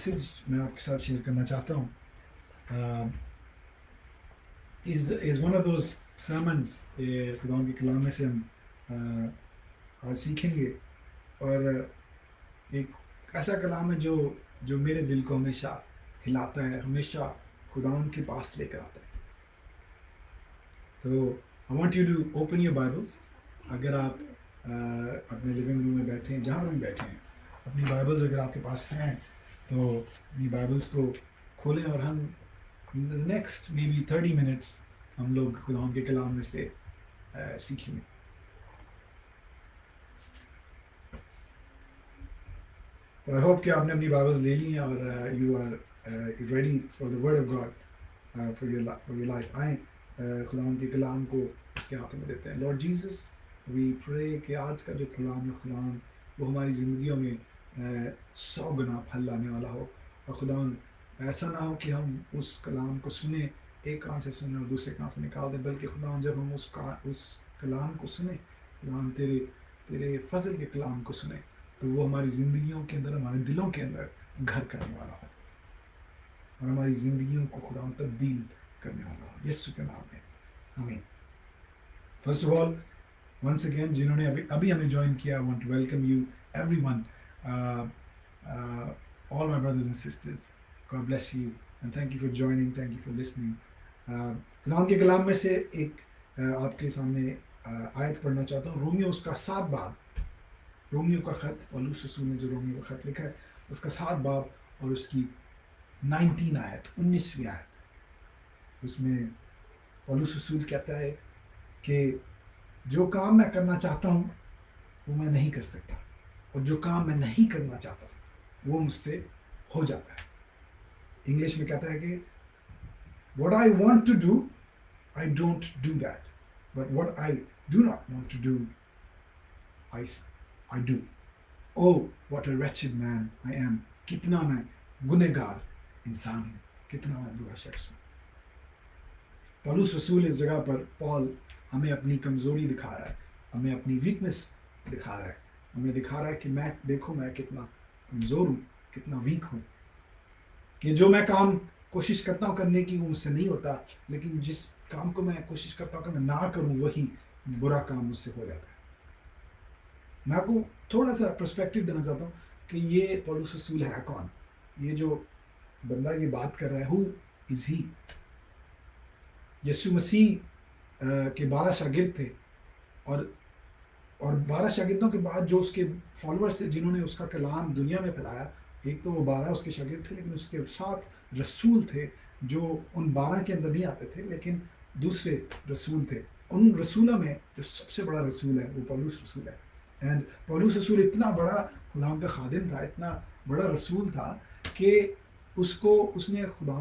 Message میں آپ کے ساتھ شیئر کرنا چاہتا ہوں is one of those sermons, خدا کے کلام میں سے ہم آج سیکھیں گے، اور ایک ایسا کلام ہے جو میرے دل کو ہمیشہ ہلاتا ہے، ہمیشہ خدا کے پاس لے کر آتا ہے. تو I want you to open your Bibles. اگر آپ اپنے لیونگ روم میں بیٹھے ہیں، جہاں بھی بیٹھے ہیں، اپنی بائبلز اگر آپ کے پاس ہیں تو اپنی بائبلس کو کھولیں، اور ہم نیکسٹ مے بی 30 منٹس ہم لوگ خدا کے کلام میں سے سیکھیں گے. تو آئی ہوپ کہ آپ نے اپنی بائبلز لے لی ہیں اور you are ready for the word of God for your life. آئیں خدا کے کلام کو اس کے ہاتھوں میں دیتے ہیں. لارڈ جیسس، وی پرے کہ آج کا جو کلام ہے خدا وہ ہماری زندگیوں میں 100 گنا پھل لانے والا ہو، اور خدا ایسا نہ ہو کہ ہم اس کلام کو سنیں، ایک کان سے سنیں اور دوسرے کان سے نکال دیں، بلکہ خدا جب ہم اس کلام کو سنیں، خدا تیرے فضل کے کلام کو سنیں، تو وہ ہماری زندگیوں کے اندر، ہمارے دلوں کے اندر گھر کرنے والا ہو، اور ہماری زندگیوں کو خدا تبدیل کرنے والا ہو، یسوع کے نام میں آمین. First of all, once again جنہوں نے ابھی ہمیں جوائن کیا، I want to welcome you everyone, all my brothers and sisters. God bless you and thank you for joining, thank you for listening. خدا کے کلام میں سے ایک آپ کے سامنے آیت پڑھنا چاہتا ہوں. رومیو اس کا 7 باب، رومیو کا خط، پولس رسول نے جو رومیو کا خط لکھا ہے اس کا 7 باب اور اس کی 19 آیت، 19ویں آیت. اس میں پولس رسول کہتا ہے کہ جو کام میں کرنا چاہتا ہوں وہ میں نہیں کر سکتا، اور جو کام میں نہیں کرنا چاہتا وہ مجھ سے ہو جاتا ہے. انگلش میں کہتا ہے کہ what I want to do I don't do that, but what I do not want to do I do. Oh what a wretched man I am. کتنا میں گنہگار انسان ہوں، کتنا میں برا شخص ہوں. پولس رسول اس جگہ پر پال ہمیں اپنی کمزوری دکھا رہا ہے، ہمیں اپنی ویکنس دکھا رہا ہے، ہمیں دکھا رہا ہے کہ دیکھو میں کتنا کمزور ہوں، کتنا ویک ہوں، کہ جو میں کام کوشش کرتا ہوں کرنے کی وہ مجھ سے نہیں ہوتا، لیکن جس کام کو میں کوشش کرتا ہوں کہ میں نہ کروں وہی برا کام مجھ سے ہو جاتا ہے. میں آپ کو تھوڑا سا پرسپیکٹو دینا چاہتا ہوں کہ یہ پولس رسول ہے کون. یہ جو بندہ یہ بات کر رہا ہے، ہو از ہی. یسوع مسیح کے 12 شاگرد تھے، اور 12 شاگردوں کے بعد جو اس کے فالوورز تھے جنہوں نے اس کا کلام دنیا میں پھیلایا، ایک تو وہ 12 اس کے شاگرد تھے، لیکن اس کے 7 رسول تھے جو ان 12 کے اندر نہیں آتے تھے، لیکن دوسرے رسول تھے. ان رسولوں میں جو سب سے بڑا رسول ہے وہ پولس رسول ہے. اینڈ پولس رسول اتنا بڑا خدا کا خادم تھا، اتنا بڑا رسول تھا کہ اس نے خدا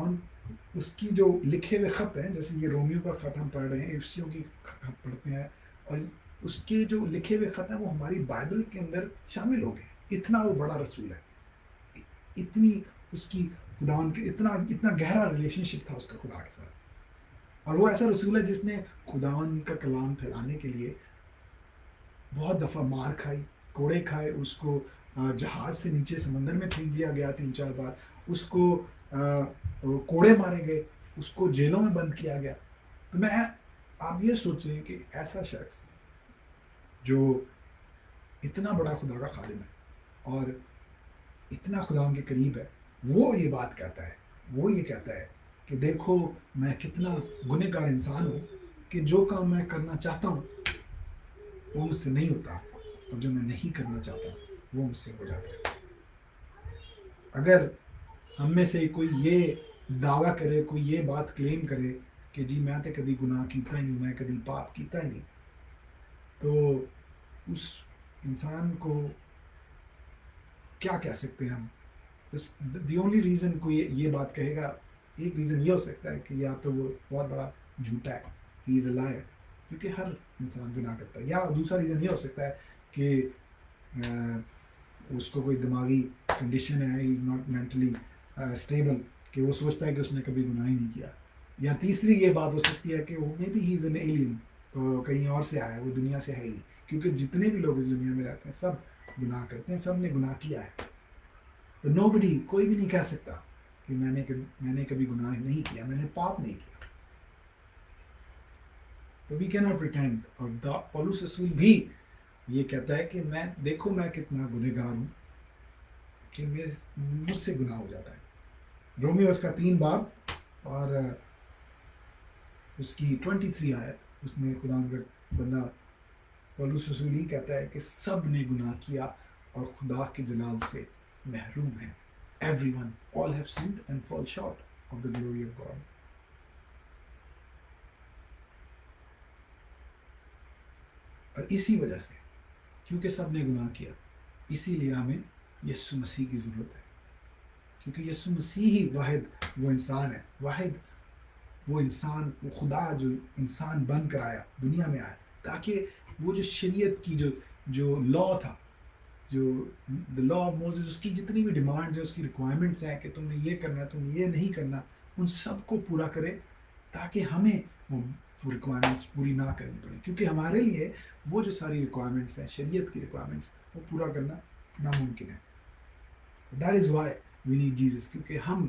اس کی جو لکھے ہوئے خط ہیں، جیسے یہ رومیو کا خط ہم پڑھ رہے ہیں، افسیوں کی خط پڑھتے ہیں، اور اس کے جو لکھے ہوئے خط ہیں وہ ہماری بائبل کے اندر شامل ہو گئے. اتنا وہ بڑا رسول ہے، اتنی اس کی خدا کے اتنا گہرا ریلیشن شپ تھا اس کا خدا کے ساتھ. اور وہ ایسا رسول ہے جس نے خدا کا کلام پھیلانے کے لیے بہت دفعہ مار کھائی، کوڑے کھائے، اس کو جہاز سے نیچے سمندر میں پھینک دیا گیا 3-4 بار، اس کو کوڑے مارے گئے، اس کو جیلوں میں بند کیا گیا. تو آپ یہ سوچیں کہ ایسا شخص جو اتنا بڑا خدا کا خادم ہے اور اتنا خدا کے قریب ہے، وہ یہ بات کہتا ہے، وہ یہ کہتا ہے کہ دیکھو میں کتنا گنہگار انسان ہوں، کہ جو کام میں کرنا چاہتا ہوں وہ مجھ سے نہیں ہوتا، اور جو میں نہیں کرنا چاہتا وہ مجھ سے ہو جاتا ہے. اگر ہم میں سے کوئی یہ دعویٰ کرے، کوئی یہ بات کلیم کرے کہ جی میں تو کبھی گناہ کیتا ہی نہیں، میں کبھی پاپ کیتا ہی نہیں، تو اس انسان کو کیا کہہ سکتے ہیں ہم؟ دی اونلی ریزن کوئی یہ بات کہے گا، ایک ریزن یہ ہو سکتا ہے کہ یا تو وہ بہت بڑا جھوٹا ہے، ہی از اے لائر، کیونکہ ہر انسان گناہ کرتا ہے. یا دوسرا ریزن یہ ہو سکتا ہے کہ اس کو کوئی دماغی کنڈیشن ہے، ہی از ناٹ مینٹلی اسٹیبل، کہ وہ سوچتا ہے کہ اس نے کبھی گناہ ہی نہیں کیا. یا تیسری یہ بات ہو سکتی ہے کہ وہ may be he is an alien, تو کہیں اور سے آیا ہے، وہ دنیا سے ہے ہی نہیں. کیونکہ جتنے بھی لوگ اس دنیا میں رہتے ہیں سب گناہ کرتے ہیں، سب نے گناہ کیا ہے. تو nobody کوئی بھی نہیں کہہ سکتا کہ میں نے کبھی گناہ نہیں کیا، میں نے پاپ نہیں کیا. تو وی کینٹ پریٹینڈ. اور پولس رسول بھی یہ کہتا ہے کہ دیکھو میں کتنا گنہگار ہوں کہ مجھ سے گناہ ہو جاتا ہے. رومیو اس کا 3 باب اور اس کی 23 آیت، اس میں خدا کا بندہ پولس رسول ہی کہتا ہے کہ سب نے گناہ کیا اور خدا کے جلال سے محروم ہیں. Everyone, all have sinned and fall short of the glory of God. اور اسی وجہ سے، کیونکہ سب نے گناہ کیا، اسی لیے ہمیں یسوع مسیح کی ضرورت ہے. کیونکہ یسوع مسیح ہی واحد وہ انسان ہے، واحد وہ انسان، وہ خدا جو انسان بن کر آیا، دنیا میں آیا، تاکہ وہ جو شریعت کی جو لا تھا، جو دا لا آف موزز، اس کی جتنی بھی ڈیمانڈز ہیں، اس کی ریکوائرمنٹس ہیں کہ تم نے یہ کرنا ہے، تم نے یہ نہیں کرنا، ان سب کو پورا کرے تاکہ ہمیں وہ ریکوائرمنٹس پوری نہ کرنی پڑے. کیونکہ ہمارے لیے وہ جو ساری ریکوائرمنٹس ہیں، شریعت کی ریکوائرمنٹس، وہ پورا کرنا ناممکن ہے. That is why we need Jesus. کیونکہ ہم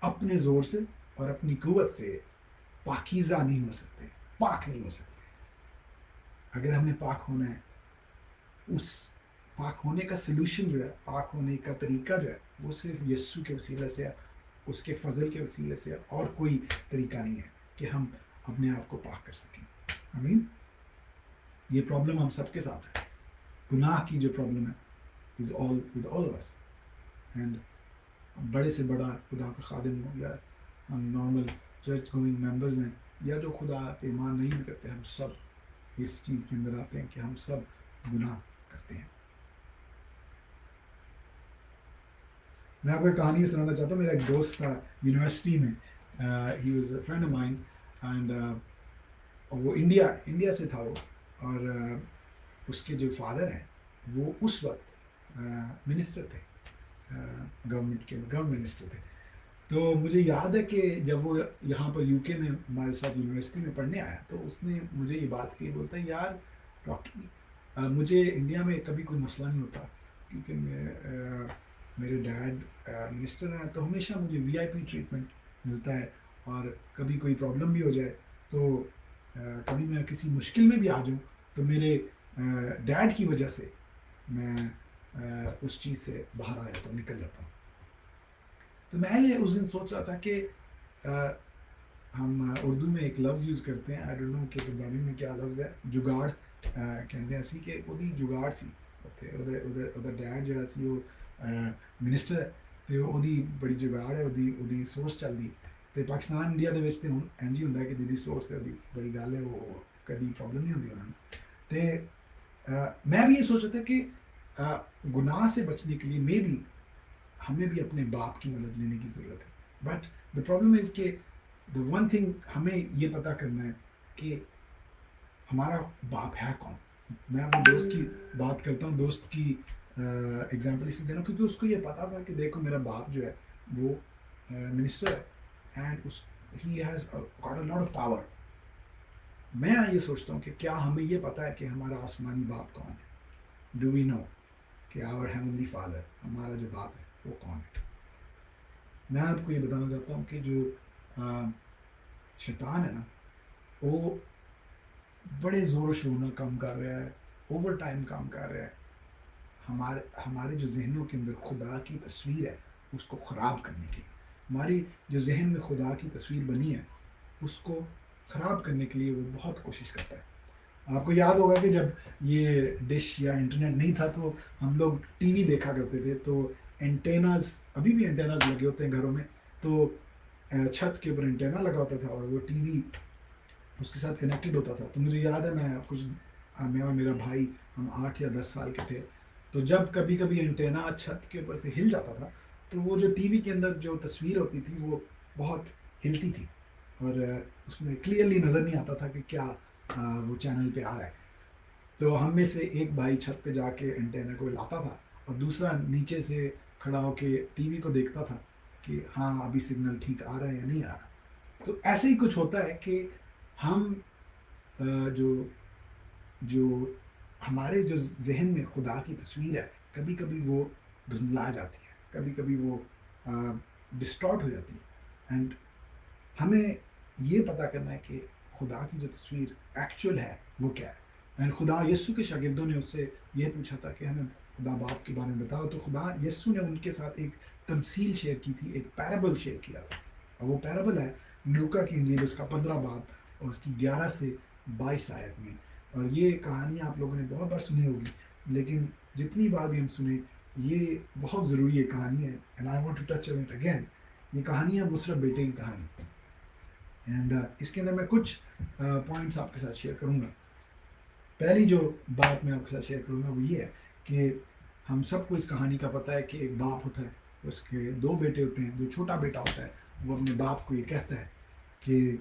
اپنے زور سے اور اپنی قوت سے پاکیزہ نہیں ہو سکتے، پاک نہیں ہو سکتے. اگر ہم نے پاک ہونا ہے، اس پاک ہونے کا سلوشن جو ہے، پاک ہونے کا طریقہ جو ہے، وہ صرف یسوع کے وسیلے سے، اس کے فضل کے وسیلے سے، اور کوئی طریقہ نہیں ہے کہ ہم اپنے آپ کو پاک کر سکیں. آمین. یہ پرابلم ہم سب کے ساتھ ہے. گناہ کی جو پرابلم ہے is all with all of us. And بڑے سے بڑا خدا کا خادم ہو، یا ہم نارمل چرچ گوئنگ ممبرز ہیں، یا جو خدا پہ ایمان نہیں بھی کرتے، ہم سب اس چیز کے اندر آتے ہیں کہ ہم سب گناہ کرتے ہیں. میں آپ کو ایک کہانی سنانا چاہتا ہوں. میرا ایک دوست تھا یونیورسٹی میں، he was a friend of mine, and وہ انڈیا سے تھا وہ، اور اس کے جو فادر ہیں وہ اس وقت منسٹر تھے، گورنمنٹ منسٹر تھے. تو مجھے یاد ہے کہ جب وہ یہاں پر یو کے میں ہمارے ساتھ یونیورسٹی میں پڑھنے آیا، تو اس نے مجھے یہ بات کی، بولتا ہے یار راکی، مجھے انڈیا میں کبھی کوئی مسئلہ نہیں ہوتا، کیونکہ میرے ڈیڈ منسٹر ہیں، تو ہمیشہ مجھے وی آئی پی ٹریٹمنٹ ملتا ہے، اور کبھی کوئی پرابلم بھی ہو جائے، تو کبھی میں کسی مشکل میں بھی آ جاؤں، تو میرے ڈیڈ کی وجہ سے میں اس چیز سے باہر آ جاتا ہوں، نکل جاتا ہوں. تو میں یہ اس دن سوچ رہا تھا کہ ہم اردو میں ایک لفظ یوز کرتے ہیں، آئی ڈونٹ نو کہ پنجابی میں کیا لفظ ہے، جگاڑ کہتے ہیں اسی، کہ وہ جگاڑ سی ڈیڈ جڑا سی وہ منسٹر ہے، تو وہ بڑی جگاڑ ہے، وہ سورس چلتی. تو پاکستان انڈیا دے وچ تے ہن انج ہی ہوندا ہے کہ جدی سورس ہے، بڑی گل ہے، وہ کبھی پرابلم نہیں ہوتی انہوں نے. تو میں بھی یہ سوچ رہا تھا کہ گناہ سے بچنے کے لیے مے بی ہمیں بھی اپنے باپ کی مدد لینے کی ضرورت ہے. بٹ دا پرابلم از کہ دا ون تھنگ ہمیں یہ پتہ کرنا ہے کہ ہمارا باپ ہے کون. میں اپنے دوست کی بات کرتا ہوں، دوست کی ایگزامپل اس سے دینا، کیونکہ اس کو یہ پتا تھا کہ دیکھو میرا باپ جو ہے وہ منسٹر ہے، and he has got a lot of power. میں یہ سوچتا ہوں کہ کیا ہمیں یہ پتا ہے کہ ہمارا آسمانی باپ کون ہے؟ ڈو وی نو کہ آور ہیونلی فادر، ہمارا جو باپ ہے وہ کون ہے؟ میں آپ کو یہ بتانا چاہتا ہوں کہ جو شیطان ہے نا، وہ بڑے زور و شور میں کام کر رہا ہے، اوور ٹائم کام کر رہا ہے، ہمارے جو ذہنوں کے اندر خدا کی تصویر ہے اس کو خراب کرنے کے لیے. ہماری جو ذہن میں خدا کی تصویر بنی ہے اس کو خراب کرنے کے لیے وہ بہت کوشش کرتا ہے. آپ کو یاد ہوگا کہ جب یہ ڈش یا انٹرنیٹ نہیں تھا تو ہم لوگ ٹی وی دیکھا کرتے تھے، تو اینٹیناز، ابھی بھی اینٹیناز لگے ہوتے ہیں گھروں میں، تو چھت کے اوپر اینٹینا لگا ہوتا تھا اور وہ ٹی وی اس کے ساتھ کنیکٹڈ ہوتا تھا. تو مجھے یاد ہے میں اور میرا بھائی، ہم 8 یا 10 سال کے تھے، تو جب کبھی کبھی اینٹینا چھت کے اوپر سے ہل جاتا تھا تو وہ جو ٹی وی کے اندر جو تصویر ہوتی تھی وہ بہت ہلتی تھی، اور اس میں کلیئرلی نظر نہیں آتا تھا کہ کیا وہ چینل پہ آ رہا ہے. تو ہم میں سے ایک بھائی چھت پہ جا کے اینٹینا کو لاتا تھا، اور دوسرا نیچے سے کھڑا ہو کے ٹی وی کو دیکھتا تھا کہ ہاں ابھی سگنل ٹھیک آ رہا ہے یا نہیں آ رہا. تو ایسے ہی کچھ ہوتا ہے کہ ہم جو ہمارے جو ذہن میں خدا کی تصویر ہے، کبھی کبھی وہ دھندلا جاتی ہے، کبھی کبھی وہ ڈسٹارٹ ہو جاتی ہے. اینڈ ہمیں یہ پتہ کرنا ہے کہ خدا کی جو تصویر ایکچوئل ہے وہ کیا ہے. اینڈ خدا یسوع کے شاگردوں نے اس سے یہ پوچھا تھا کہ ہمیں خدا باپ کے بارے میں بتاؤ, تو خدا یسوع نے ان کے ساتھ ایک تمثیل شیئر کی تھی, ایک پیرابل شیئر کیا تھا. اور وہ پیرابل ہے لوکا کی انجیل اس کا 15 باب اور اس کی 11 سے 22 آیت میں. اور یہ کہانیاں آپ لوگوں نے بہت بار سنی ہوگی, لیکن جتنی بار بھی ہم سنیں یہ بہت ضروری ہے کہانی ہے. And I want to touch on it again. یہ کہانی ہے مصرف بیٹے کی کہانی. اینڈ اس کے اندر میں کچھ پوائنٹس آپ کے ساتھ شیئر کروں گا. پہلی جو بات میں آپ کے ساتھ شیئر کروں گا وہ یہ ہے کہ ہم سب کو اس کہانی کا پتہ ہے کہ ایک باپ ہوتا ہے, اس کے 2 بیٹے ہوتے ہیں. جو چھوٹا بیٹا ہوتا ہے وہ اپنے باپ کو یہ کہتا ہے کہ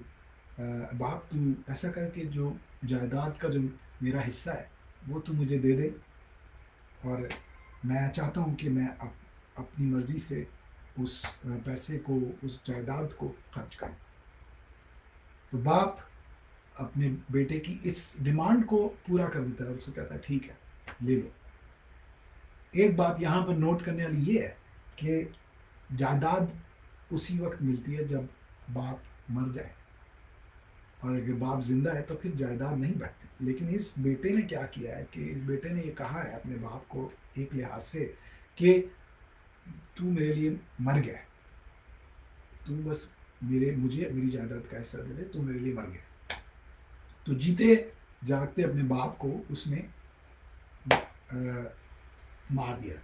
باپ تو ایسا کر کے جو جائیداد کا جو میرا حصہ ہے وہ تو مجھے دے دے, اور میں چاہتا ہوں کہ میں اپنی مرضی سے اس پیسے کو, اس جائیداد کو خرچ کروں. تو باپ اپنے بیٹے کی اس ڈیمانڈ کو پورا کر دیتا ہے اور اس کو کہتا ہے ٹھیک ہے لے لو. ایک بات یہاں پر نوٹ کرنے والی یہ ہے کہ جائیداد اسی وقت ملتی ہے جب باپ مر جائے, اور اگر باپ زندہ ہے تو پھر جائیداد نہیں بڑھتی. لیکن اس بیٹے نے کیا کیا ہے کہ اس بیٹے نے یہ کہا ہے اپنے باپ کو ایک لحاظ سے کہ تو میرے لیے مر گیا ہے, تو بس مجھے میری جائیداد کا حصہ دے دے, تو میرے لیے مر گیا. تو جیتے جاگتے اپنے باپ کو اس نے مار دیا,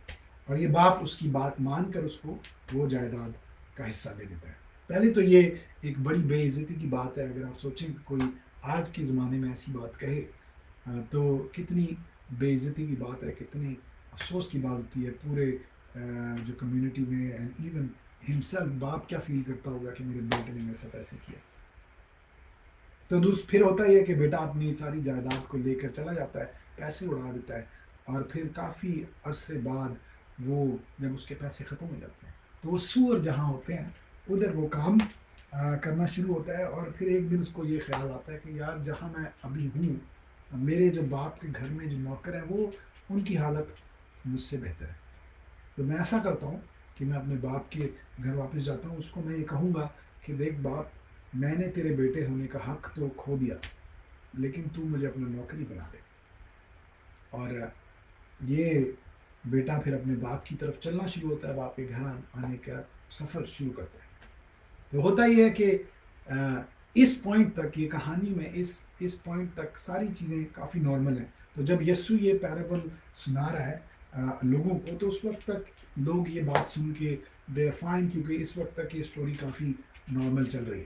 اور یہ باپ اس کی بات مان کر اس کو وہ جائیداد کا حصہ دے دیتا ہے. پہلے تو یہ ایک بڑی بے عزتی کی بات ہے. اگر آپ سوچیں کہ کوئی آج کے زمانے میں ایسی بات کہے تو کتنی بے عزتی کی بات ہے, کتنی افسوس کی بات ہوتی ہے پورے جو کمیونٹی میں. اینڈ ایون ہمسیلف باپ کیا فیل کرتا ہوگا کہ میرے بیٹے نے میرے ساتھ ایسے کیا. تو پھر ہوتا یہ کہ بیٹا اپنی ساری جائیداد کو لے کر چلا جاتا ہے, پیسے اڑا دیتا ہے, اور پھر کافی عرصے بعد وہ جب اس کے پیسے ختم ہو جاتے ہیں تو وہ سور جہاں ہوتے ہیں ادھر وہ کام کرنا شروع ہوتا ہے. اور پھر ایک دن اس کو یہ خیال آتا ہے کہ یار جہاں میں ابھی ہوں میرے جو باپ کے گھر میں جو نوکر ہیں وہ ان کی حالت مجھ سے بہتر ہے. تو میں ایسا کرتا ہوں کہ میں اپنے باپ کے گھر واپس جاتا ہوں. اس کو میں یہ کہوں گا کہ دیکھ باپ, میں نے تیرے بیٹے ہونے کا حق تو کھو دیا, لیکن تو مجھے اپنا نوکری بنا دے. اور یہ بیٹا پھر اپنے باپ کی طرف چلنا شروع ہوتا ہے, باپ کے گھر آنے کا سفر شروع کرتا ہے. تو ہوتا یہ ہے کہ اس پوائنٹ تک یہ کہانی میں اس پوائنٹ تک ساری چیزیں کافی نارمل ہیں. تو جب یسوع یہ پیرابل سنا رہا ہے لوگوں کو, تو اس وقت تک لوگ یہ بات سن کے دے فائن, کیونکہ اس وقت تک یہ سٹوری کافی نارمل چل رہی ہے.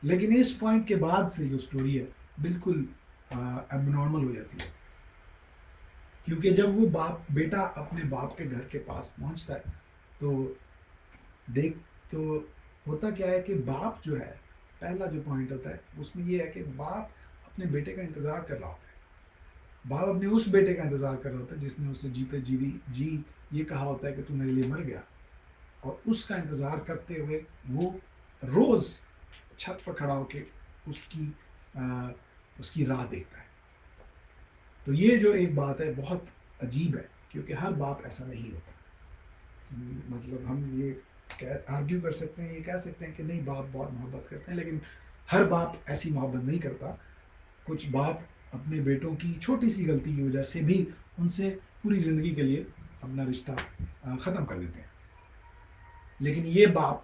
لیکن اس پوائنٹ کے بعد سے جو سٹوری ہے بالکل اب نارمل ہو جاتی ہے, کیونکہ جب وہ بیٹا اپنے باپ کے گھر کے پاس پہنچتا ہے تو ہوتا کیا ہے کہ باپ جو ہے, پہلا جو پوائنٹ ہوتا ہے اس میں یہ ہے کہ باپ اپنے بیٹے کا انتظار کر رہا ہوتا ہے. باپ اپنے اس بیٹے کا انتظار کر رہا ہوتا ہے جس نے اسے جیتے جی یہ کہا ہوتا ہے کہ تو میرے لیے مر گیا, اور اس کا انتظار کرتے ہوئے وہ روز چھت پر کھڑا ہو کے اس کی راہ دیکھتا ہے. تو یہ جو ایک بات ہے بہت عجیب ہے, کیونکہ ہر باپ ایسا نہیں ہوتا. مطلب ہم یہ آرگیو کر سکتے ہیں, یہ کہہ سکتے ہیں کہ نہیں باپ بہت محبت کرتے ہیں, لیکن ہر باپ ایسی محبت نہیں کرتا. کچھ باپ اپنے بیٹوں کی چھوٹی سی غلطی کی وجہ سے بھی ان سے پوری زندگی کے لیے اپنا رشتہ ختم کر دیتے ہیں. لیکن یہ باپ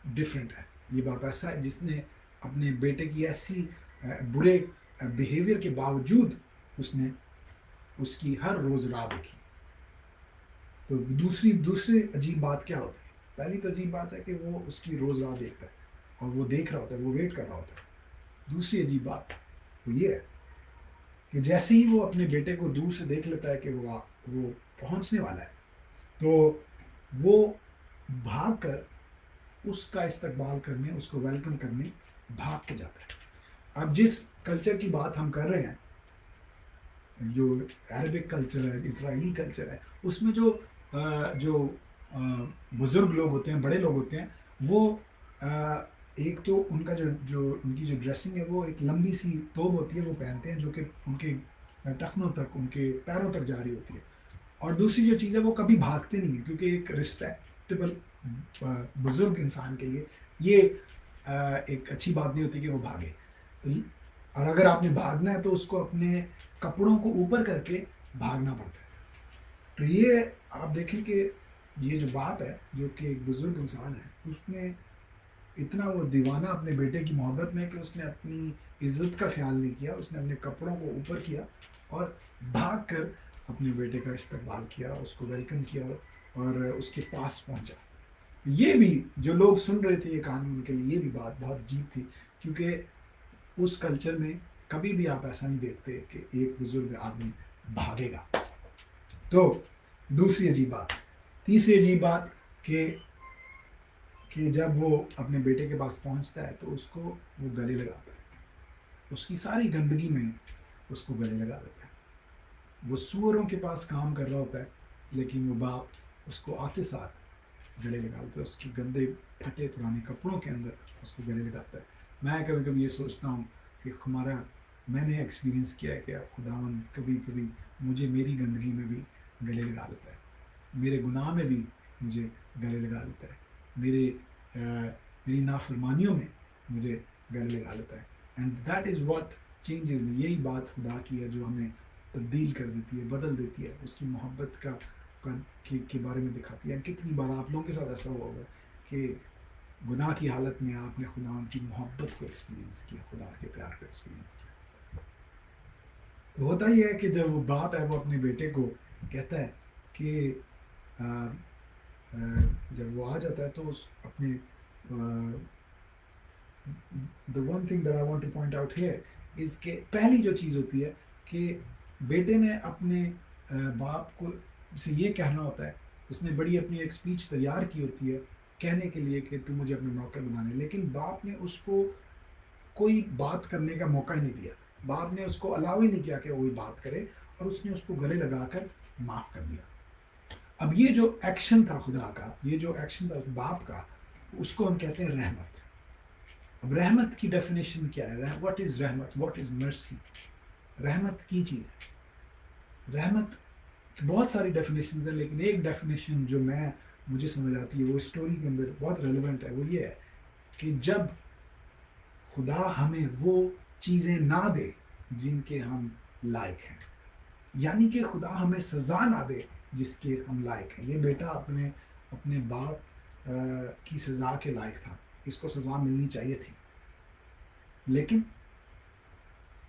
ڈفرینٹ ہے. یہ باپ ایسا ہے جس نے اپنے بیٹے کی ایسی برے بیہیویئر کے باوجود اس نے اس کی ہر روز راہ دیکھی. تو دوسری عجیب بات کیا ہوتی ہے؟ پہلی تو عجیب بات ہے کہ وہ اس کی روز راہ دیکھتا ہے اور وہ دیکھ رہا ہوتا ہے, وہ ویٹ کر رہا ہوتا ہے. دوسری عجیب بات وہ یہ ہے کہ جیسے ہی وہ اپنے بیٹے کو دور سے دیکھ لیتا ہے کہ وہ پہنچنے والا ہے, تو وہ بھاگ کر اس کا استقبال کرنے, اس کو ویلکم کرنے بھاگ کے جاتا ہے. اب جس کلچر کی بات ہم کر رہے ہیں, جو عربک کلچر ہے, اسرائیلی کلچر ہے, اس میں جو بزرگ لوگ ہوتے ہیں, بڑے لوگ ہوتے ہیں, وہ ایک تو ان کا جو ان کی جو ڈریسنگ ہے وہ ایک لمبی سی توب ہوتی ہے, وہ پہنتے ہیں جو کہ ان کے ٹخنوں تک, ان کے پیروں تک جاری ہوتی ہے. اور دوسری جو چیز ہے وہ کبھی بھاگتے نہیں ہیں، کیونکہ ایک رسپیکٹیبل بزرگ انسان کے لیے یہ ایک اچھی بات نہیں ہوتی کہ وہ بھاگے. اور اگر آپ نے بھاگنا ہے تو اس کو اپنے کپڑوں کو اوپر کر کے بھاگنا پڑتا ہے. تو یہ آپ دیکھیں کہ یہ جو بات ہے جو کہ ایک بزرگ انسان ہے، اس نے اتنا وہ دیوانہ اپنے بیٹے کی محبت میں کہ اس نے اپنی عزت کا خیال نہیں کیا، اس نے اپنے کپڑوں کو اوپر کیا اور بھاگ کر اپنے بیٹے کا استقبال کیا، اس کو ویلکم کیا اور اس کے پاس پہنچا. یہ بھی جو لوگ سن رہے تھے یہ کہانی، ان کے لیے یہ بھی بات بہت عجیب تھی، کیونکہ اس کلچر میں کبھی بھی آپ ایسا نہیں دیکھتے کہ ایک بزرگ آدمی بھاگے گا. تو دوسری عجیب بات. تیسری عجیب بات کہ جب وہ اپنے بیٹے کے پاس پہنچتا ہے تو اس کو وہ گلے لگاتا ہے، اس کی ساری گندگی میں اس کو گلے لگا دیتا ہے. وہ سوروں کے پاس کام کر رہا ہوتا ہے لیکن وہ باپ اس کو آتے ساتھ گلے لگا دیتا ہے، اس کی گندے پھٹے پرانے کپڑوں کے اندر اس کو گلے لگاتا ہے. میں کبھی کبھی یہ سوچتا ہوں کہ میں نے ایکسپیرینس کیا ہے کہ خداوند کبھی کبھی مجھے میری گندگی میں بھی گلے لگا لیتا ہے، میرے گناہ میں بھی مجھے گلے لگا لیتا ہے، میری نافرمانیوں میں مجھے گلے لگا لیتا ہے. And that is what changes me. یہی بات خدا کی ہے جو ہمیں تبدیل کر دیتی ہے، بدل دیتی ہے، اس کی محبت کے بارے میں دکھاتی ہے. کتنی بار آپ لوگوں کے ساتھ ایسا ہوا ہوگا کہ گناہ کی حالت میں آپ نے خدا کی محبت کو ایکسپیرینس کیا، خدا کے پیار کو ایکسپیرینس کیا. تو ہوتا ہی ہے کہ جب وہ باپ ہے وہ اپنے بیٹے کو کہتا ہے کہ جب وہ آ جاتا ہے تو اس اپنے the one thing that I want to point out here is کہ پہلی جو چیز ہوتی ہے کہ بیٹے نے اپنے باپ کو سے یہ کہنا ہوتا ہے، اس نے بڑی اپنی ایک اسپیچ تیار کی ہوتی ہے کہنے کے لیے کہ تو مجھے اپنے نوکر بنانے، لیکن باپ نے اس کو کوئی بات کرنے کا موقع ہی نہیں دیا. باپ نے اس کو الاؤ ہی نہیں کیا کہ وہی بات کرے، اور اس نے اس کو گلے لگا کر معاف کر دیا. اب یہ جو ایکشن تھا خدا کا، یہ جو ایکشن تھا باپ کا، اس کو ہم کہتے ہیں رحمت. اب رحمت کی ڈیفینیشن کیا ہے؟ واٹ از رحمت؟ واٹ از مرسی؟ رحمت کی چیز ہے. رحمت کی بہت ساری ڈیفینیشنز ہیں، لیکن ایک ڈیفینیشن جو مجھے سمجھ آتی ہے وہ اسٹوری کے اندر بہت ریلیونٹ ہے، وہ یہ ہے کہ جب خدا ہمیں وہ چیزیں نہ دے جن کے ہم لائق ہیں، یعنی کہ خدا ہمیں سزا نہ دے جس کے ہم لائق ہیں. یہ بیٹا اپنے باپ کی سزا کے لائق تھا، اس کو سزا ملنی چاہیے تھی، لیکن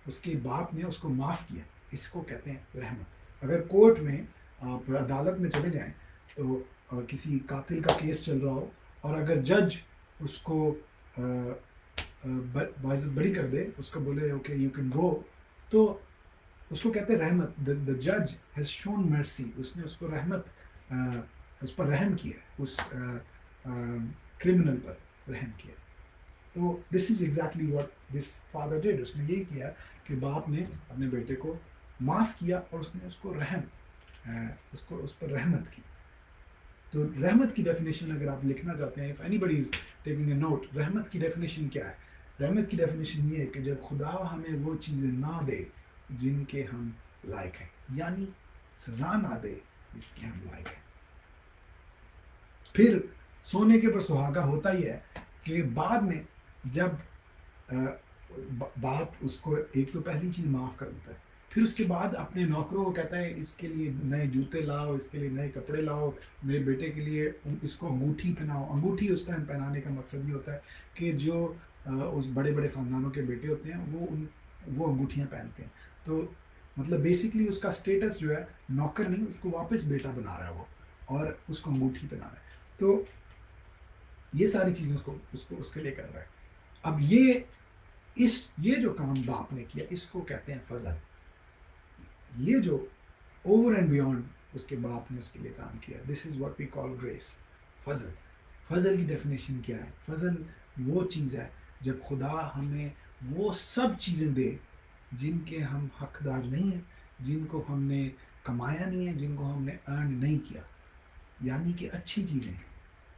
اس کے باپ نے اس کو معاف کیا. اس کو کہتے ہیں رحمت. اگر کورٹ میں آپ عدالت میں چلے جائیں تو کسی قاتل کا کیس چل رہا ہو اور اگر جج اس کو باعزت بری کر دے، اس کو بولے اوکے یو کین گو، تو اس کو کہتے ہیں رحمت. the judge has shown mercy. اس نے اس کو رحمت، اس پر رحم کیا، اس کرمنل پر رحم کیا. تو this is exactly what this father did. اس نے یہی کیا کہ باپ نے اپنے بیٹے کو معاف کیا اور اس نے اس کو اس پر رحمت کی. تو رحمت کی ڈیفینیشن اگر آپ لکھنا چاہتے ہیں، if anybody is taking a note، رحمت کی ڈیفینیشن کیا ہے؟ رحمت کی ڈیفینیشن یہ ہے کہ جب خدا ہمیں وہ چیزیں نہ دے جن کے ہم لائق ہیں، یعنی سزا نہ دے جس کے ہم لائق ہیں. پھر سونے کے اوپر سہاگا ہوتا ہی ہے کہ بعد میں جب باپ اس کو ایک تو پہلی چیز معاف کر دیتا ہے، پھر اس کے بعد اپنے نوکروں کو کہتا ہے اس کے لیے نئے جوتے لاؤ، اس کے لیے نئے کپڑے لاؤ، میرے بیٹے کے لیے اس کو انگوٹھی پہناؤ. انگوٹھی اس ٹائم پہنانے کا مقصد یہ ہوتا ہے کہ جو اس بڑے بڑے خاندانوں کے بیٹے ہوتے ہیں وہ انگوٹھیاں پہنتے ہیں. تو مطلب بیسکلی اس کا اسٹیٹس جو ہے نوکر نہیں، اس کو واپس بیٹا بنا رہا ہے وہ، اور اس کو انگوٹھی پہنا رہا ہے. تو یہ ساری چیزیں اس کے لیے کر رہا ہے. اب یہ جو کام باپ نے کیا اس کو کہتے ہیں فضل. یہ جو اوور اینڈ بیونڈ اس کے باپ نے اس کے لیے کام کیا، دس is what we call grease. فضل. فضل کی ڈیفینیشن کیا ہے؟ فضل وہ چیز ہے جب خدا ہمیں وہ سب چیزیں دے جن کے ہم حقدار نہیں ہیں، جن کو ہم نے کمایا نہیں ہے، جن کو ہم نے ارن نہیں کیا، یعنی کہ اچھی چیزیں.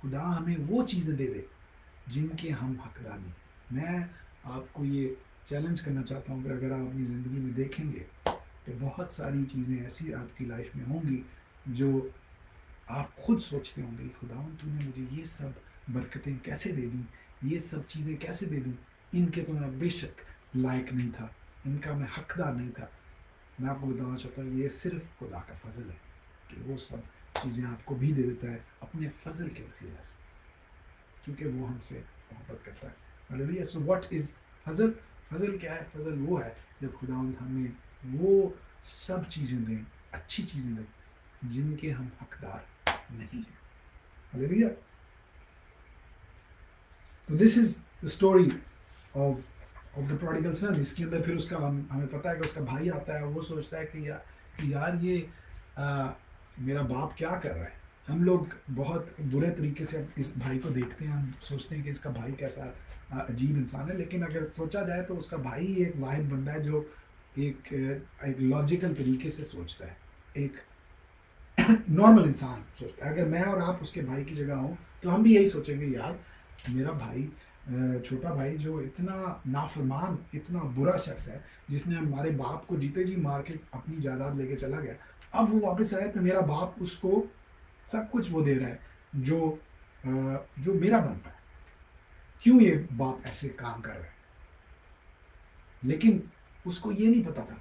خدا ہمیں وہ چیزیں دے دے جن کے ہم حقدار نہیں ہیں. میں آپ کو یہ چیلنج کرنا چاہتا ہوں کہ اگر آپ اپنی زندگی میں دیکھیں گے تو بہت ساری چیزیں ایسی آپ کی لائف میں ہوں گی جو آپ خود سوچتے ہوں گے خداوند تو نے مجھے یہ سب برکتیں کیسے دے دیں، یہ سب چیزیں کیسے دے دیں، ان کے تو میں بے شک لائق نہیں تھا، ان کا میں حقدار نہیں تھا. میں آپ کو بتانا چاہتا ہوں یہ صرف خدا کا فضل ہے کہ وہ سب چیزیں آپ کو بھی دے دیتا ہے اپنے فضل کے وسیلے سے، کیونکہ وہ ہم سے محبت کرتا ہے. ہلیلویا. سو واٹ از فضل؟ فضل کیا ہے؟ فضل وہ ہے جب خداوند ہمیں وہ سب چیزیں دیں، اچھی چیزیں دیں جن کے ہم حقدار نہیں ہیں. ہلیلویا. تو this is the story of the پروڈیگل سن. اس کے اندر پھر اس کا ہمیں پتہ ہے کہ اس کا بھائی آتا ہے، وہ سوچتا ہے کہ یار یہ میرا باپ کیا کر رہا ہے. ہم لوگ بہت برے طریقے سے اس بھائی کو دیکھتے ہیں، ہم سوچتے ہیں کہ اس کا بھائی کیسا عجیب انسان ہے، لیکن اگر سوچا جائے تو اس کا بھائی ایک واحد بندہ ہے جو ایک لاجیکل طریقے سے سوچتا ہے، ایک نارمل انسان سوچتا ہے. اگر میں اور آپ اس کے بھائی کی جگہ ہوں تو ہم بھی یہی سوچیں گے، یار میرا بھائی چھوٹا بھائی جو اتنا نافرمان، اتنا برا شخص ہے، جس نے ہمارے باپ کو جیتے جی مار کے اپنی جائیداد لے کے چلا گیا، اب وہ واپس آئے تو میرا باپ اس کو سب کچھ وہ دے رہا ہے جو میرا بنتا ہے. کیوں یہ باپ ایسے کام کر رہا ہے؟ لیکن اس کو یہ نہیں پتا تھا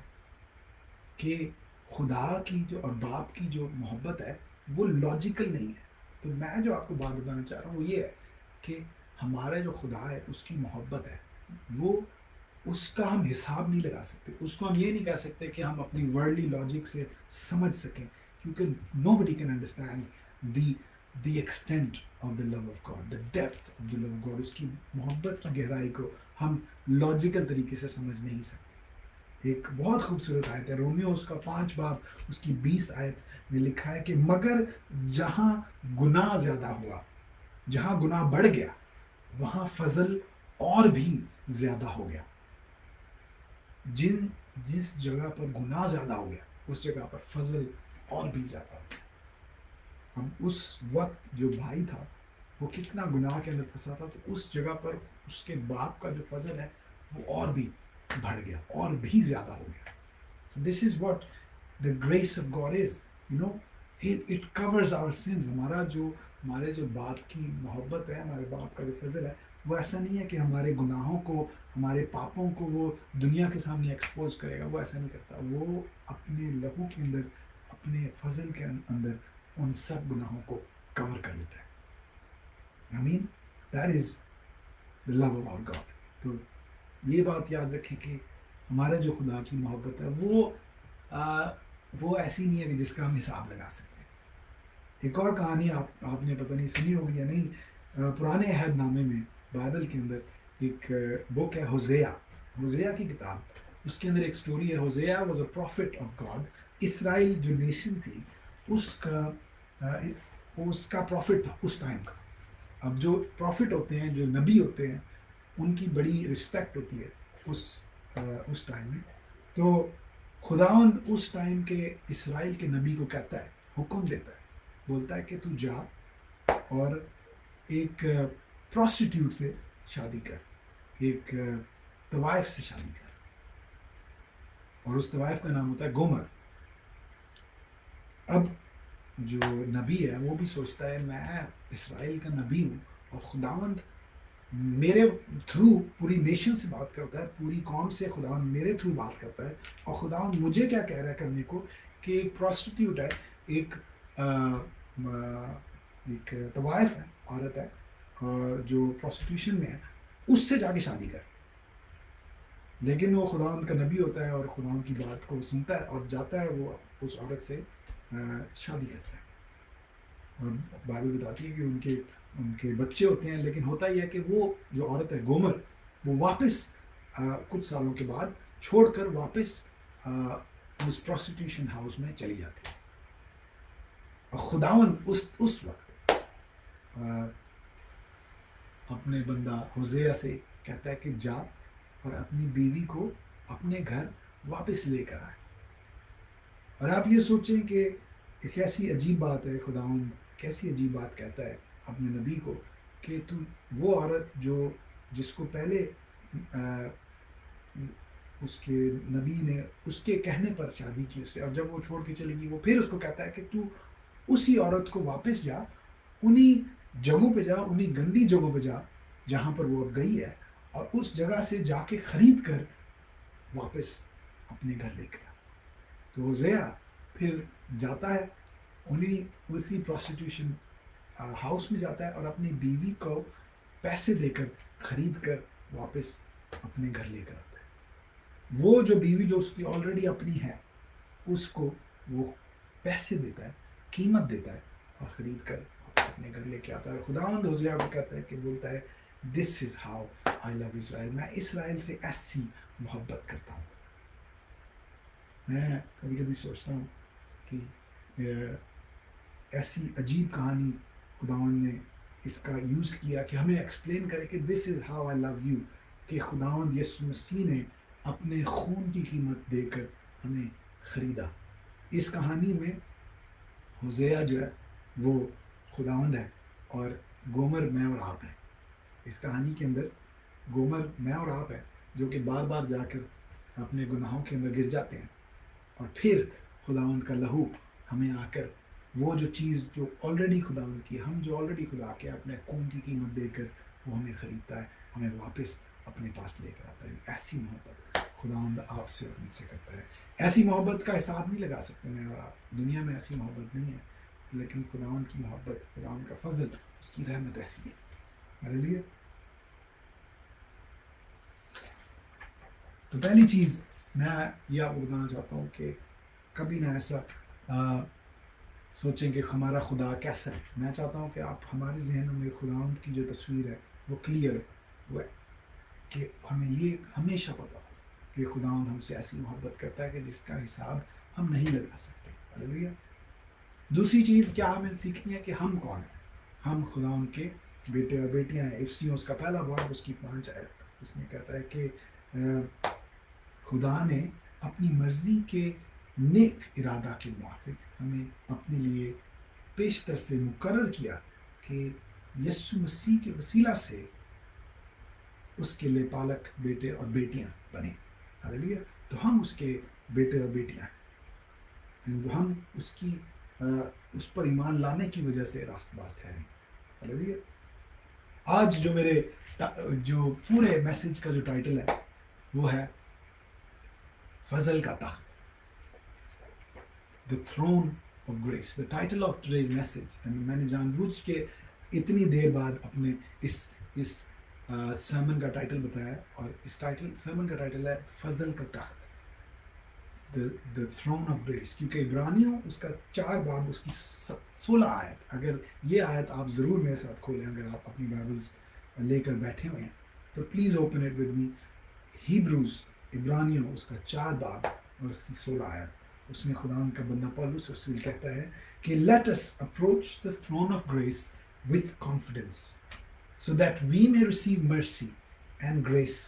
کہ خدا کی جو اور باپ کی جو محبت ہے وہ لاجیکل نہیں ہے. تو میں جو آپ کو بات بتانا چاہ رہا ہوں وہ یہ ہے کہ ہمارا جو خدا ہے اس کی محبت ہے، وہ اس کا ہم حساب نہیں لگا سکتے. اس کو ہم یہ نہیں کہہ سکتے کہ ہم اپنی ورلڈلی لاجک سے سمجھ سکیں، کیونکہ nobody can understand the extent of the love of God, the depth of the love of God. اس کی محبت کی گہرائی کو ہم لاجیکل طریقے سے سمجھ نہیں سکتے. ایک بہت خوبصورت آیت ہے رومیو اس کا 5 باب اس کی 20 آیت میں لکھا ہے کہ مگر جہاں گناہ زیادہ ہوا، جہاں گناہ بڑھ گیا، وہاں فضل اور بھی زیادہ ہو گیا. جس جگہ پر گناہ زیادہ ہو گیا اس جگہ پر فضل اور بھی زیادہ ہو گیا. اب اس وقت جو بھائی تھا وہ کتنا گناہ کے اندر پھنسا تھا، تو اس جگہ پر اس کے باپ کا جو فضل ہے وہ اور بھی بڑھ گیا، اور بھی زیادہ ہو گیا. So this is what the grace of God is. You know, it covers our sins. ہمارے جو باپ کی محبت ہے، ہمارے باپ کا جو فضل ہے، وہ ایسا نہیں ہے کہ ہمارے گناہوں کو، ہمارے پاپوں کو وہ دنیا کے سامنے ایکسپوز کرے گا. وہ ایسا نہیں کرتا. وہ اپنے لہو کے اندر، اپنے فضل کے اندر ان سب گناہوں کو کور کر لیتا ہے. I mean, that is the love of our God. تو یہ بات یاد رکھیں کہ ہمارا جو خدا کی محبت ہے وہ ایسی نہیں ہے کہ جس کا ہم حساب لگا سکتے ہیں. ایک اور کہانی آپ نے پتہ نہیں سنی ہوگی یا نہیں، پرانے عہد نامے میں بائبل کے اندر ایک بک ہے ہوزیہ کی کتاب. اس کے اندر ایک سٹوری ہے. Hosea was a prophet of God. Israel جو نیشن تھی اس کا پروفٹ تھا اس ٹائم کا. اب جو پروفٹ ہوتے ہیں، جو نبی ہوتے ہیں، ان کی بڑی رسپیکٹ ہوتی ہے اس ٹائم میں. تو خداوند اس ٹائم کے اسرائیل کے نبی کو کہتا ہے، حکم دیتا ہے، بولتا ہے کہ تو جا اور ایک پروسٹیٹیوٹ سے شادی کر، ایک طوائف سے شادی کر. اور اس طوائف کا نام ہوتا ہے گومر. اب جو نبی ہے وہ بھی سوچتا ہے میں اسرائیل کا نبی ہوں اور خداوند میرے تھرو پوری نیشن سے بات کرتا ہے، پوری قوم سے خداوند میرے تھرو بات کرتا ہے. اور خداوند مجھے کیا کہہ رہا ہے کرنے کو کہ ایک پروسٹیٹیوٹ ہے، ایک طوائف ہے، عورت ہے، اور جو پروسٹیٹیوشن میں ہے، اس سے جا کے شادی کر. لیکن وہ خداوند کا نبی ہوتا ہے اور خداوند کی بات کو سنتا ہے اور جاتا ہے، وہ اس عورت سے شادی کرتا ہے. اور بائبل بتاتی ہے کہ ان کے بچے ہوتے ہیں. لیکن ہوتا یہ ہے کہ وہ جو عورت ہے گومر، وہ واپس کچھ سالوں کے بعد چھوڑ کر واپس اس پروسٹیٹیوشن ہاؤس میں چلی جاتی ہے. اور خداوند اس وقت اپنے بندہ ہوزیہ سے کہتا ہے کہ جا اور اپنی بیوی کو اپنے گھر واپس لے کر آئے. اور آپ یہ سوچیں کہ کیسی عجیب بات ہے، خداوند کیسی عجیب بات کہتا ہے اپنے نبی کو کہ تو وہ عورت جس کو پہلے اس کے نبی نے اس کے کہنے پر شادی کی اس سے، اور جب وہ چھوڑ کے چلے گی، وہ پھر اس کو کہتا ہے کہ تو اسی عورت کو واپس جا، انہی جگہوں پہ جا، انہی گندی جگہوں پہ جا جہاں پر وہ اب گئی ہے، اور اس جگہ سے جا کے خرید کر واپس اپنے گھر لے کے آ۔ تو ہوزیع پھر جاتا ہے انہی اسی پروسٹیٹیوشن ہاؤس میں جاتا ہے اور اپنی بیوی کو پیسے دے کر خرید کر واپس اپنے گھر لے کر آتا ہے۔ وہ جو بیوی جو اس کی آلریڈی اپنی ہے، اس کو وہ پیسے دیتا ہے، قیمت دیتا ہے، اور خرید کر واپس اپنے گھر لے کے آتا ہے۔ خداوند ہوزیع کو کہتا ہے کہ بولتا ہے دس از ہاؤ آئی لو اسرائیل، میں اسرائیل سے ایسی محبت کرتا ہوں۔ میں کبھی کبھی سوچتا ہوں کہ ایسی عجیب کہانی خداوند نے اس کا یوز کیا کہ ہمیں ایکسپلین کرے کہ دس is how I love you, کہ خداوند یسوع مسیح نے اپنے خون کی قیمت دے کر ہمیں خریدا۔ اس کہانی میں ہوزیع جو ہے وہ خداوند ہے اور گومر میں اور آپ ہے۔ اس کہانی کے اندر گومر میں اور آپ ہے جو کہ بار بار جا کر اپنے گناہوں کے اندر گر جاتے ہیں، اور پھر خداوند کا لہو ہمیں آ کر وہ جو چیز جو آلریڈی خداوند کی، ہم جو آلریڈی خدا کے اپنے خون کی قیمت دے کر وہ ہمیں خریدتا ہے، ہمیں واپس اپنے پاس لے کر آتا ہے۔ ایسی محبت خداوند آپ سے اور مجھ سے کرتا ہے۔ ایسی محبت کا حساب نہیں لگا سکتے میں اور آپ، دنیا میں ایسی محبت نہیں ہے، لیکن خداوند کی محبت، خداوند کا فضل، اس کی رحمت ایسی ہے۔ ہاللیلویا۔ تو پہلی چیز میں یہ آپ کو بتانا چاہتا ہوں کہ کبھی نہ ایسا سوچیں کہ ہمارا خدا کیسا ہے۔ میں چاہتا ہوں کہ آپ ہمارے ذہنوں میں خداوند کی جو تصویر ہے وہ کلیئر ہو، کہ ہمیں یہ ہمیشہ پتا ہو کہ خداوند ہم سے ایسی محبت کرتا ہے کہ جس کا حساب ہم نہیں لگا سکتے۔ ہاللیلویا۔ دوسری چیز کیا ہمیں سیکھنی ہے کہ ہم کون ہیں۔ ہم خداوند کے بیٹے اور بیٹیاں ہیں۔ افسیوں اس کا پہلا باب اس کی 5 آیت، اس میں کہتا ہے کہ خدا نے اپنی مرضی کے نیک ارادہ کے موافق ہمیں اپنے لیے پیشتر سے مقرر کیا کہ یسوع مسیح کے وسیلہ سے اس کے لے پالک بیٹے اور بیٹیاں بنے۔ ہاللیلویا۔ تو ہم اس کے بیٹے اور بیٹیاں ہیں، ہم اس پر ایمان لانے کی وجہ سے راست باز ٹھہرے۔ ہاللیلویا۔ آج جو میرے جو پورے میسج کا جو ٹائٹل ہے وہ ہے فضل کا تخت، The Throne of Grace, the title of today's message۔ میں نے جان بوجھ کے اتنی دیر بعد اپنے اس سرمن کا ٹائٹل بتایا، اور اس سرمن کا ٹائٹل ہے فضل کا تخت، the Throne of Grace، کیونکہ عبرانیوں اس کا 4 باب اس کی 16 آیت، اگر یہ آیت آپ ضرور میرے ساتھ کھولیں، اگر آپ اپنی بائبلز لے کر بیٹھے ہوئے ہیں تو please open it with me. Hebrews, عبرانیوں اس کا 4 باب اور اس کی 16 آیت، اس میں خداوند کا بندہ پولس رسول کہتا ہے کہ let us approach the throne of grace with confidence so that we may receive mercy and grace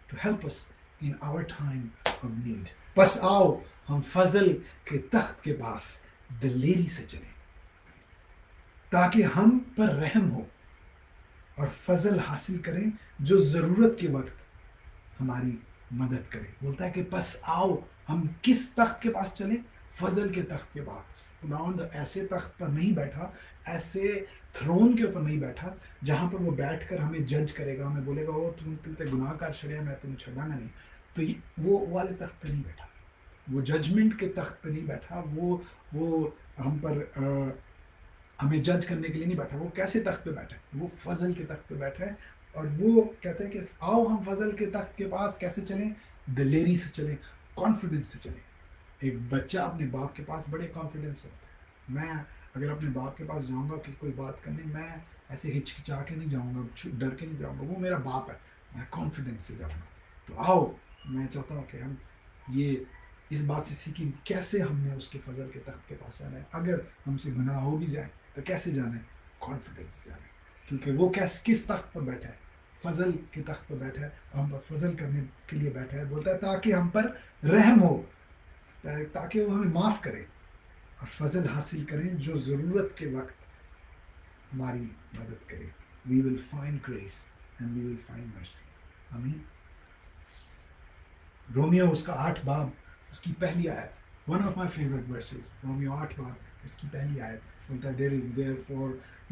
to help us in our time of need۔ بس آؤ ہم فضل کے تخت کے پاس دلیری سے چلیں تاکہ ہم پر رحم ہو اور فضل حاصل کریں جو ضرورت کے وقت ہماری مدد کرے۔ بولتا ہے کہ بس آؤ ہم کس تخت کے پاس چلیں؟ فضل کے تخت کے پاس۔ خداوند ایسے تخت پر نہیں بیٹھا، ایسے تھرون کے اوپر نہیں بیٹھا جہاں پر وہ بیٹھ کر ہمیں جج کرے گا، ہمیں بولے گا وہ تم تے گناہ کر چھڑیا، میں تمہیں چھڑاں گا نہیں۔ تو وہ والے تخت پہ نہیں بیٹھا، وہ ججمنٹ کے تخت پہ نہیں بیٹھا، وہ ہم پر ہمیں جج کرنے کے لیے نہیں بیٹھا۔ وہ کیسے تخت پہ بیٹھا ہے؟ وہ فضل کے تخت پہ بیٹھا ہے، اور وہ کہتے ہیں کہ آؤ ہم فضل کے تخت کے پاس کیسے چلیں؟ دلیری سے چلیں، کانفیڈنس سے چلیں۔ ایک بچہ اپنے باپ کے پاس بڑے کانفیڈنس سے ہوتا ہے۔ میں اگر اپنے باپ کے پاس جاؤں گا کہ کوئی بات کرنے، میں ایسے ہچکچا کے نہیں جاؤں گا، ڈر کے نہیں جاؤں گا، وہ میرا باپ ہے، میں کانفیڈنس سے جاؤں گا۔ تو آؤ میں چاہتا ہوں کہ ہم یہ اس بات سے سیکھیں کیسے ہم نے اس کے فضل کے تخت کے پاس جانا ہے۔ اگر ہم سے گناہ ہو بھی جائے تو کیسے جانا ہے؟ کانفیڈنس سے جانا ہے، کیونکہ وہ کس تخت پر بیٹھا ہے؟ فضل کے تخت پر بیٹھا ہے، ہم پر فضل کرنے کے لیے بیٹھا ہے۔ بولتا ہے تاکہ ہم پر رحم ہو، تاکہ وہ ہمیں معاف کرے اور فضل حاصل کریں جو ضرورت کے وقت ہماری مدد کرے۔ We will find grace and we will find mercy۔ آمین۔ رومیو اس کا 8 باب اس کی پہلی آیت، one of my favorite verses، Romeo 8 باب اس کی پہلی آیت بولتا ہے there is therefore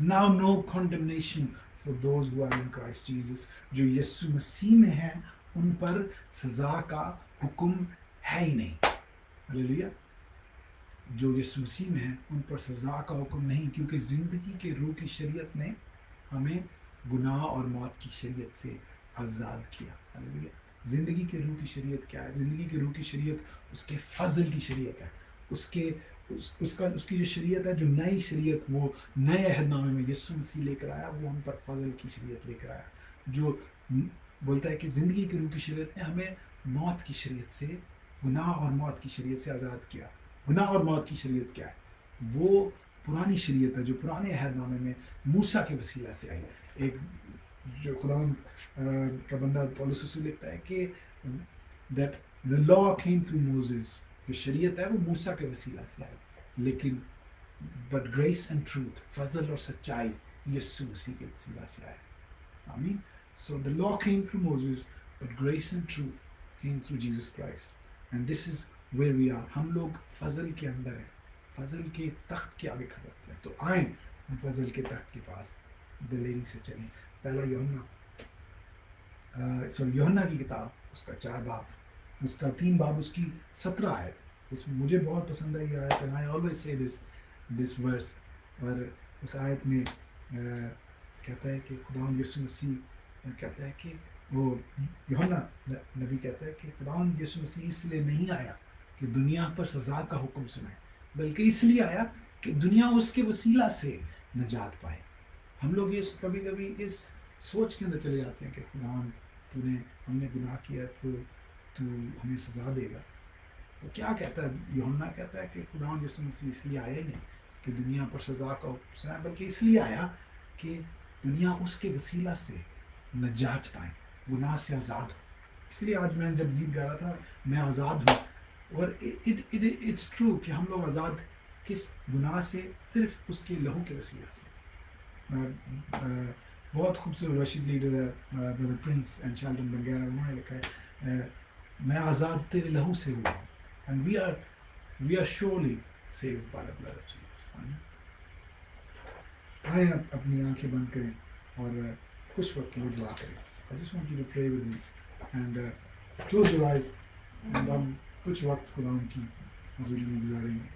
now no condemnation for those who are in Christ Jesus. جو یسوع مسیح میں ہیں ان پر سزا کا حکم ہے ہی نہیں. ہلیلویا. جو یسوع مسیح میں ہیں ان پر سزا کا حکم نہیں، کیونکہ زندگی کے روح کی شریعت نے ہمیں گناہ اور موت کی شریعت سے آزاد کیا. ہلیلویا. زندگی کے روح کی شریعت کیا ہے؟ زندگی کے روح کی شریعت اس کے فضل کی شریعت ہے. اس کی جو شریعت ہے، جو نئی شریعت وہ نئے عہد نامے میں یسوع مسیح لے کر آیا، وہ ہم پر فضل کی شریعت لے کر آیا، جو بولتا ہے کہ زندگی کے روح کی شریعت نے ہمیں موت کی شریعت سے، گناہ اور موت کی شریعت سے آزاد کیا. گناہ اور موت کی شریعت کیا ہے؟ وہ پرانی شریعت ہے جو پرانے عہد نامے میں موسیٰ کے وسیلہ سے آئی. ایک جو خداوند کا بندہ پولس رسول لکھتا ہے کہ that the law came through Moses. جو شریعت ہے وہ موسیٰ کے وسیلہ سے آئی، لیکن but grace and truth، فضل اور سچائی یسوع مسیح کے وسیلہ سے آئے. آمین. So the law came through Moses, but grace and truth came through Jesus Christ. And this is where we are. ہم لوگ فضل کے اندر ہیں، فضل کے تخت کے آگے کھڑے ہوتے ہیں. تو آئیں ہم فضل کے تخت کے پاس دلیری سے چلیں. پہلا یوحنا کی کتاب، اس کا 4 باب، اس کا 3 باب، اس کی 17 آیت. اس میں مجھے بہت پسند ہے یہ آیت. and I always say this verse. اور اس آیت میں کہتا ہے کہ خداوند یسوع مسیح کہتا ہے کہ وہ یوحنا نبی کہتا ہے کہ خداوند یسوع مسیح اس لیے نہیں آیا کہ دنیا پر سزا کا حکم سنائے، بلکہ اس لیے آیا کہ دنیا اس کے وسیلہ سے نجات پائے. ہم لوگ کبھی کبھی اس سوچ کے اندر چلے جاتے ہیں کہ خداوند ہم نے گناہ کیا تو ہمیں سزا دے گا. وہ کیا کہتا ہے؟ یوحنا کہتا ہے کہ خداوند یسوع مسیح اس لیے آیا ہی نہیں کہ دنیا پر سزا کا حکم سنائے، بلکہ اس لیے آیا کہ دنیا اس کے وسیلہ سے نجات پائے، گناہ سے آزاد ہو. اس لیے آج میں جب گیت گا رہا تھا میں آزاد ہوں، اور اٹس ٹرو کہ ہم لوگ آزاد کس گناہ سے؟ صرف اس کے لہو کے وسیلہ سے. بہت خوبصورت ورشپ لیڈر ہے برادر پرنس اینڈ شیلٹن بنگیرا، انہوں نے لکھا ہے میں آزاد تیرے لہو سے ہوا ہوں. And we are surely saved by the blood of Jesus. آئیں اپنی آنکھیں بند کریں اور کچھ وقت کے لیے دعا کریں. I just want you to pray with me and close your eyes and ہم کچھ وقت خدا ان کی حضوری میں گزاریں گے.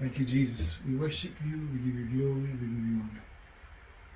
Thank you, Jesus. We worship you, we give you glory, we give you honor.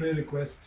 prayer requests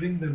bring them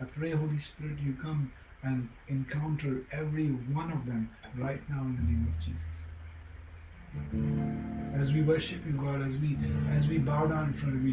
I pray, Holy Spirit, you come and encounter every one of them right now in the name of Jesus. As we worship you, God, as we bow down in front of you,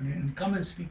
and come and speak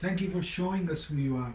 Thank you for showing us who you are.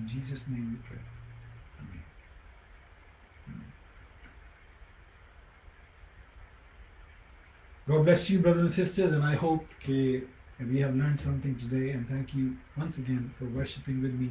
In Jesus' name we pray. Amen. Amen. God bless you, brothers and sisters, and I hope we have learned something today, and thank you once again for worshiping with me